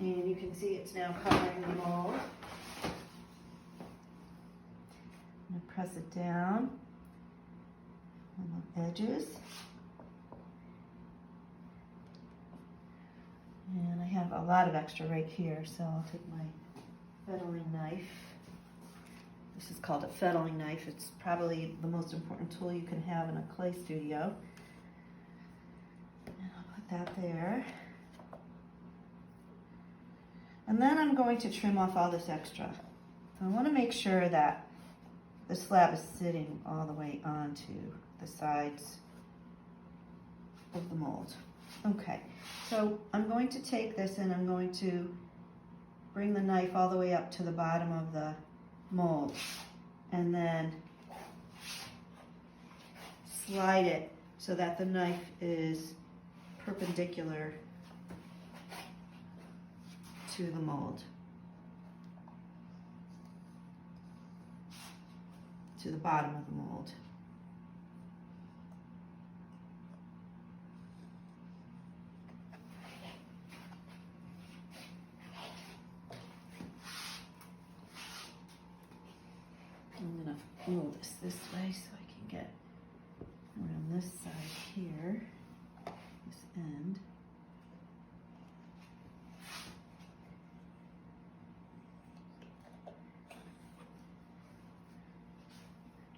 And you can see it's now covering the mold. I'm going to press it down on the edges. And I have a lot of extra right here, so I'll take my fettling knife. This is called a fettling knife. It's probably the most important tool you can have in a clay studio. And I'll put that there. And then I'm going to trim off all this extra. So I want to make sure that the slab is sitting all the way onto the sides of the mold. Okay, so I'm going to take this and I'm going to bring the knife all the way up to the bottom of the mold and then slide it so that the knife is perpendicular to the mold, to the bottom of the mold. I'm going to move this way so I can get around this side here, this end.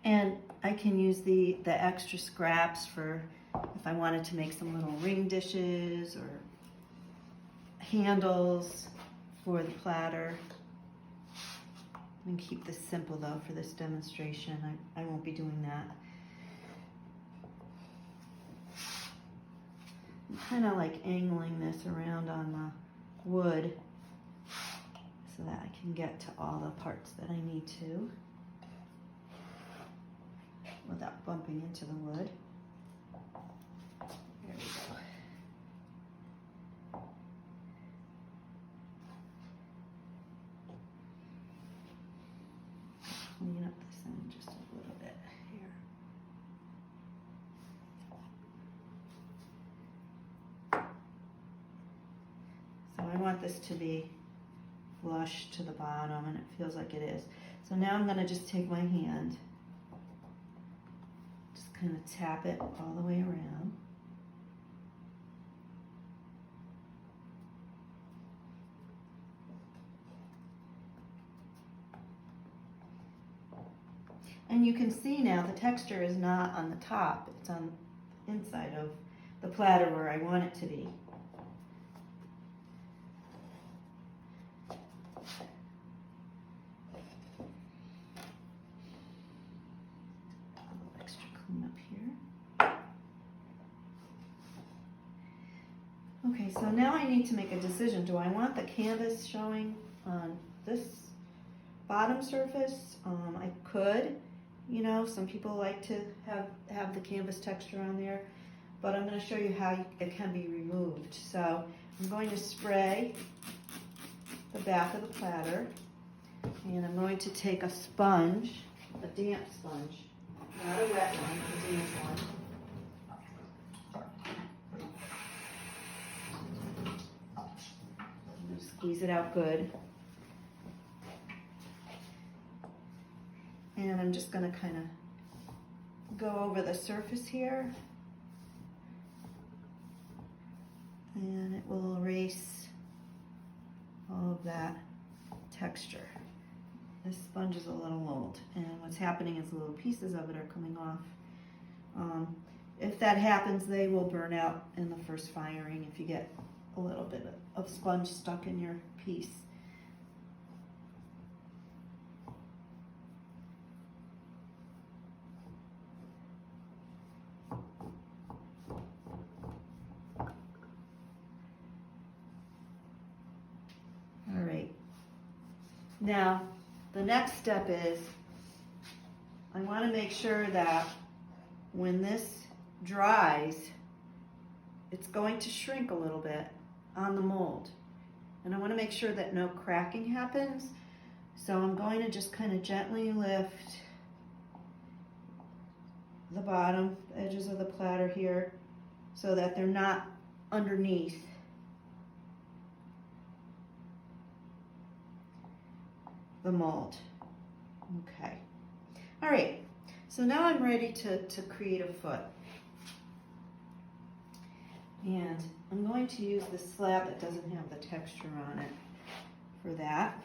And I can use the extra scraps for if I wanted to make some little ring dishes or handles for the platter. I'm going to keep this simple though for this demonstration. I won't be doing that. I'm kind of like angling this around on the wood so that I can get to all the parts that I need to without bumping into the wood. There we go. Clean up this end just a little bit here. So I want this to be flush to the bottom, and it feels like it is. So now I'm going to just take my hand, just kind of tap it all the way around. And you can see now the texture is not on the top, it's on the inside of the platter where I want it to be. A little extra clean up here. Okay, so now I need to make a decision. Do I want the canvas showing on this bottom surface? I could. You know, some people like to have the canvas texture on there, but I'm going to show you how it can be removed. So I'm going to spray the back of the platter, and I'm going to take a sponge, a damp sponge, not a wet one, a damp one. I'm going to squeeze it out good. And I'm just going to kind of go over the surface here, and it will erase all of that texture. This sponge is a little old, and what's happening is little pieces of it are coming off. If that happens, they will burn out in the first firing if you get a little bit of sponge stuck in your piece. Now, the next step is I want to make sure that when this dries, it's going to shrink a little bit on the mold. And I want to make sure that no cracking happens. So I'm going to just kind of gently lift the bottom edges of the platter here so that they're not underneath the mold. Okay. All right. So now I'm ready to create a foot. And I'm going to use this slab that doesn't have the texture on it for that.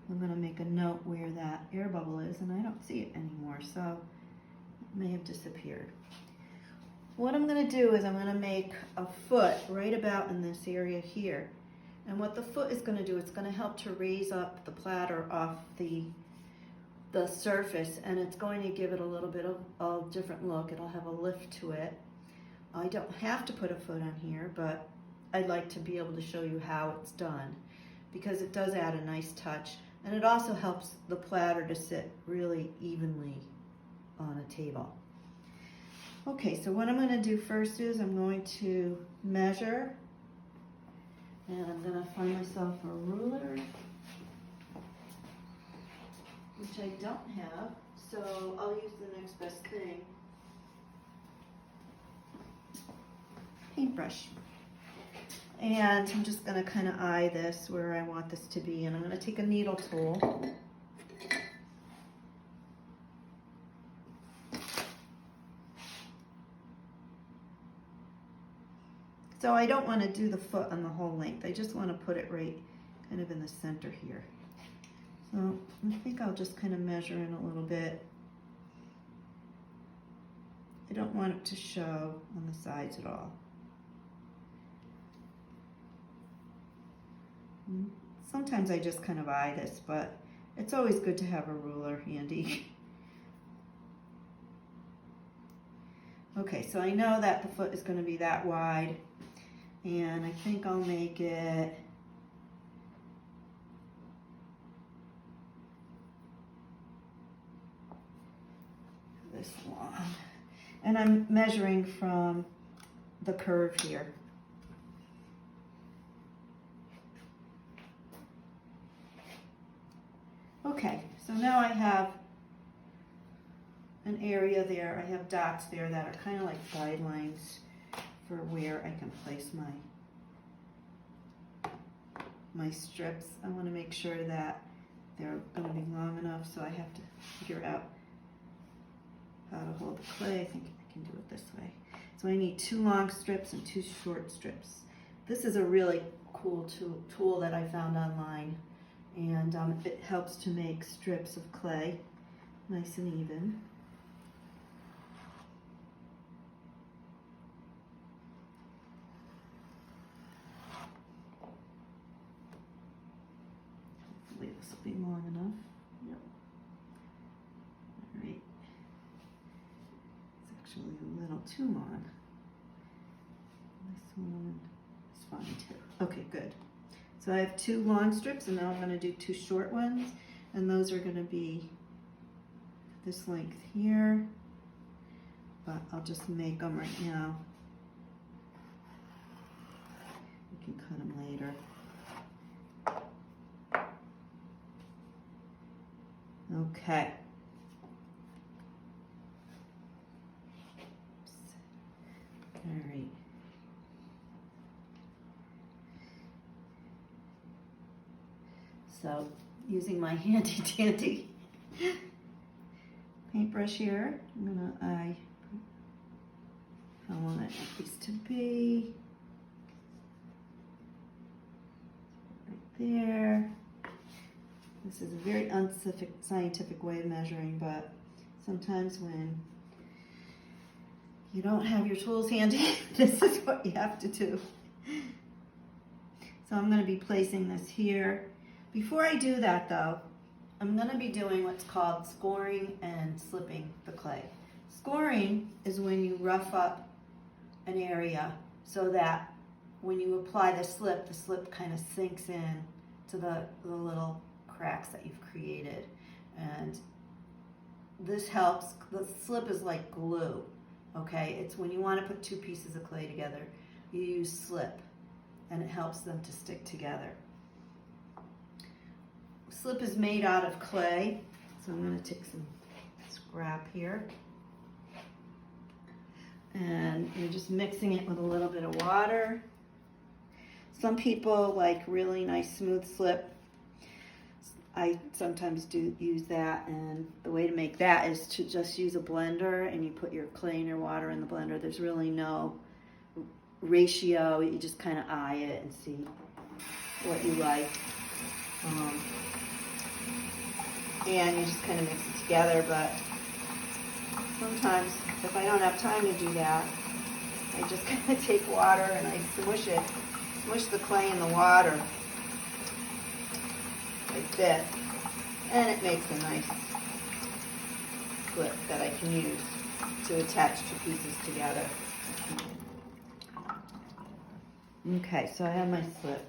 I'm going to make a note where that air bubble is, and I don't see it anymore, so it may have disappeared. What I'm going to do is I'm going to make a foot right about in this area here. And what the foot is going to do, it's going to help to raise up the platter off the surface, and it's going to give it a little bit of a different look. It'll have a lift to it. I don't have to put a foot on here, but I'd like to be able to show you how it's done because it does add a nice touch, and it also helps the platter to sit really evenly on a table. Okay, so what I'm going to do first is I'm going to measure, and I'm going to find myself a ruler, which I don't have, so I'll use the next best thing. Paintbrush. And I'm just going to kind of eye this where I want this to be, and I'm going to take a needle tool. So I don't want to do the foot on the whole length. I just want to put it right kind of in the center here. So I think I'll just kind of measure in a little bit. I don't want it to show on the sides at all. Sometimes I just kind of eye this, but it's always good to have a ruler handy. Okay, so I know that the foot is going to be that wide, and I think I'll make it this long. And I'm measuring from the curve here. Okay, so now I have an area there. I have dots there that are kind of like guidelines for where I can place my strips. I want to make sure that they're going to be long enough, so I have to figure out how to hold the clay. I think I can do it this way. So I need 2 long strips and 2 short strips. This is a really cool tool that I found online, and it helps to make strips of clay nice and even. Hopefully this will be long enough. Yep. All right. It's actually a little too long. This one is fine too. Okay, good. So I have 2 long strips, and now I'm going to do 2 short ones, and those are going to be this length here, but I'll just make them right now. We can cut them later. Okay. All right. So using my handy dandy paintbrush here, I'm gonna eye how I want it at least to be. Right there. This is a very unscientific way of measuring, but sometimes when you don't have your tools handy, this is what you have to do. So I'm going to be placing this here. Before I do that though, I'm going to be doing what's called scoring and slipping the clay. Scoring is when you rough up an area so that when you apply the slip kind of sinks in to the little cracks that you've created. And this helps. The slip is like glue, okay? It's when you want to put 2 pieces of clay together, you use slip, and it helps them to stick together. Slip is made out of clay, so I'm going to take some scrap here. And you're just mixing it with a little bit of water. Some people like really nice smooth slip. I sometimes do use that, and the way to make that is to just use a blender, and you put your clay and your water in the blender. There's really no ratio. You just kind of eye it and see what you like. And you just kind of mix it together, but sometimes if I don't have time to do that, I just kind of take water and I smush the clay in the water like this, and it makes a nice slip that I can use to attach two pieces together. Okay, so I have my slip.